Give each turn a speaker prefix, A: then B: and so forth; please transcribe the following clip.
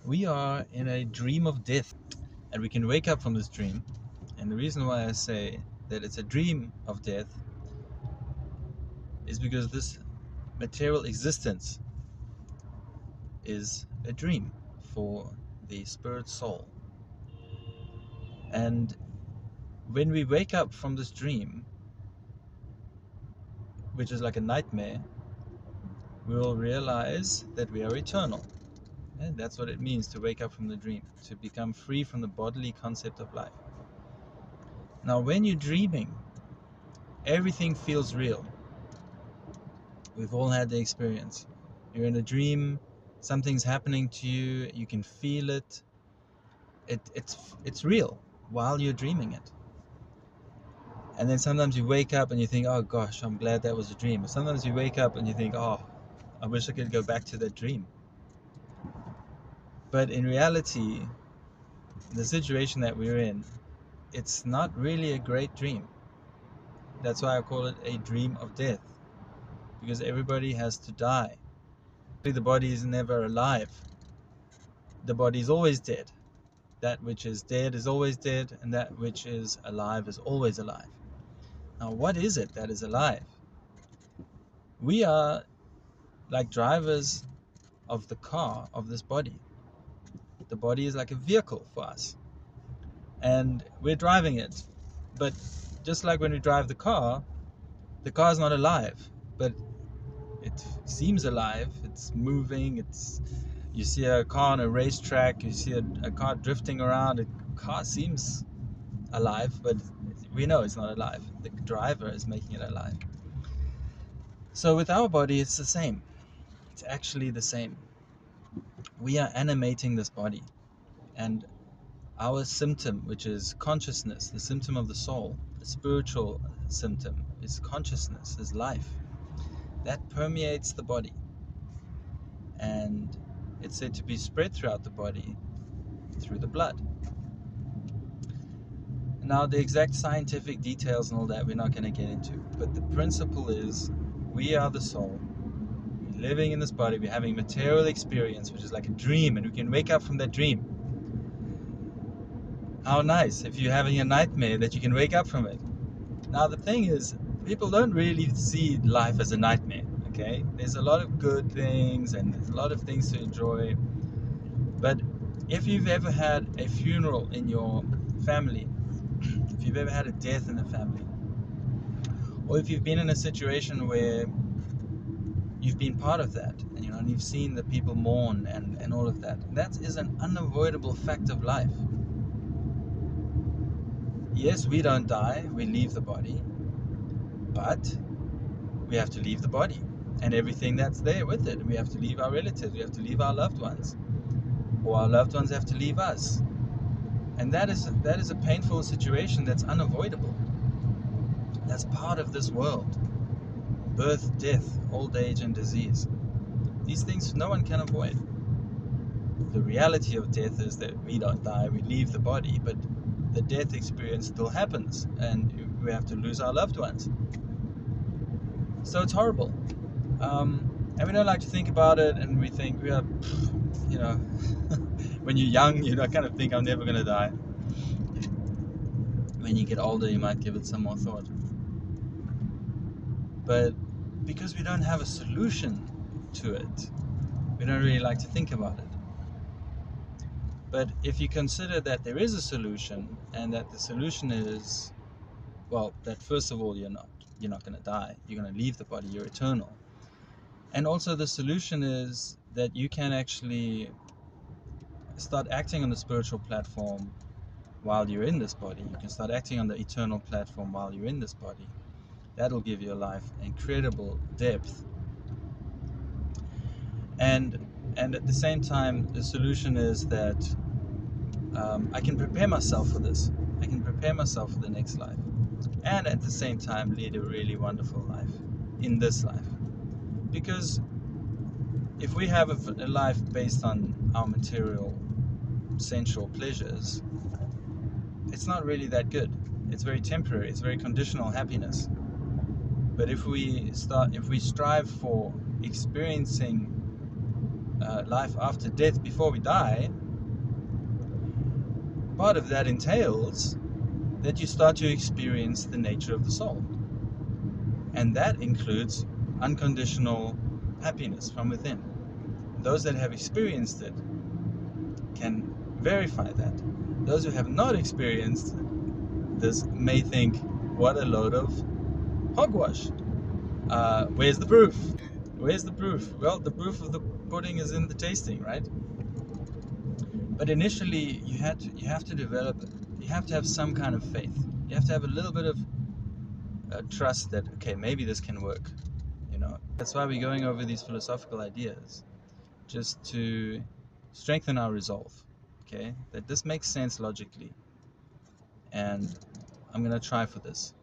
A: We are in a dream of death, and we can wake up from this dream. And the reason why I say that it's a dream of death is because this material existence is a dream for the spirit soul. And when we wake up from this dream, which is like a nightmare, we will realize that we are eternal. And that's what it means to wake up from the dream, to become free from the bodily concept of life. Now, when you're dreaming, everything feels real. We've all had the experience. You're in a dream, something's happening to you, you can feel it. It's real while you're dreaming it. And then sometimes you wake up and you think, oh gosh, I'm glad that was a dream. Or sometimes you wake up and you think, oh, I wish I could go back to that dream. But in reality, the situation that we're in, it's not really a great dream. That's why I call it a dream of death, because everybody has to die. The body is never alive. The body is always dead. That which is dead is always dead, and that which is alive is always alive. Now, what is it that is alive? We are like drivers of the car of this body. The body is like a vehicle for us, and we're driving it. But just like when we drive the car is not alive, but it seems alive. It's moving. You see a car on a racetrack, you see a car drifting around. A car seems alive, but we know it's not alive. The driver is making it alive. So with our body, it's the same. It's actually the same. We are animating this body, and our symptom, which is consciousness, the symptom of the soul, the spiritual symptom, is consciousness, is life. That permeates the body, and it's said to be spread throughout the body through the blood. Now, the exact scientific details and all that we're not going to get into, but the principle is we are the soul. We're living in this body, we're having material experience, which is like a dream, and we can wake up from that dream. How nice if you're having a nightmare that you can wake up from it. Now, the thing is, people don't really see life as a nightmare, okay? There's a lot of good things and there's a lot of things to enjoy. But if you've ever had a funeral in your family, if you've ever had a death in the family, or if you've been in a situation where you've been part of that, and you've seen the people mourn and all of that, that is an unavoidable fact of life. Yes, we don't die, we leave the body, but we have to leave the body and everything that's there with it. We have to leave our relatives, we have to leave our loved ones, or our loved ones have to leave us. And that is a painful situation that's unavoidable. That's part of this world. Birth, death, old age, and disease. These things no one can avoid. The reality of death is that we don't die, we leave the body, but the death experience still happens, and we have to lose our loved ones. So it's horrible. And we don't like to think about it, and we think we are, when you're young, you kind of think, I'm never going to die. When you get older, you might give it some more thought. But because we don't have a solution to it, we don't really like to think about it. But if you consider that there is a solution, and that the solution is, well, that first of all, you're not going to die. You're going to leave the body. You're eternal. And also the solution is that you can actually start acting on the spiritual platform while you're in this body. You can start acting on the eternal platform while you're in this body. That'll give your life incredible depth. And at the same time, the solution is that I can prepare myself for this. I can prepare myself for the next life. And at the same time, lead a really wonderful life in this life. Because if we have a life based on our material, sensual pleasures, it's not really that good. It's very temporary. It's very conditional happiness. But if we strive for experiencing life after death before we die, part of that entails that you start to experience the nature of the soul. And that includes unconditional happiness from within. Those that have experienced it can verify that. Those who have not experienced this may think, what a load of hogwash. Where's the proof? Where's the proof? Well, the proof of the pudding is in the tasting, right? But initially, you have to have some kind of faith. You have to have a little bit of trust that, okay, maybe this can work. That's why we're going over these philosophical ideas, just to strengthen our resolve. Okay, that this makes sense logically, and I'm gonna try for this.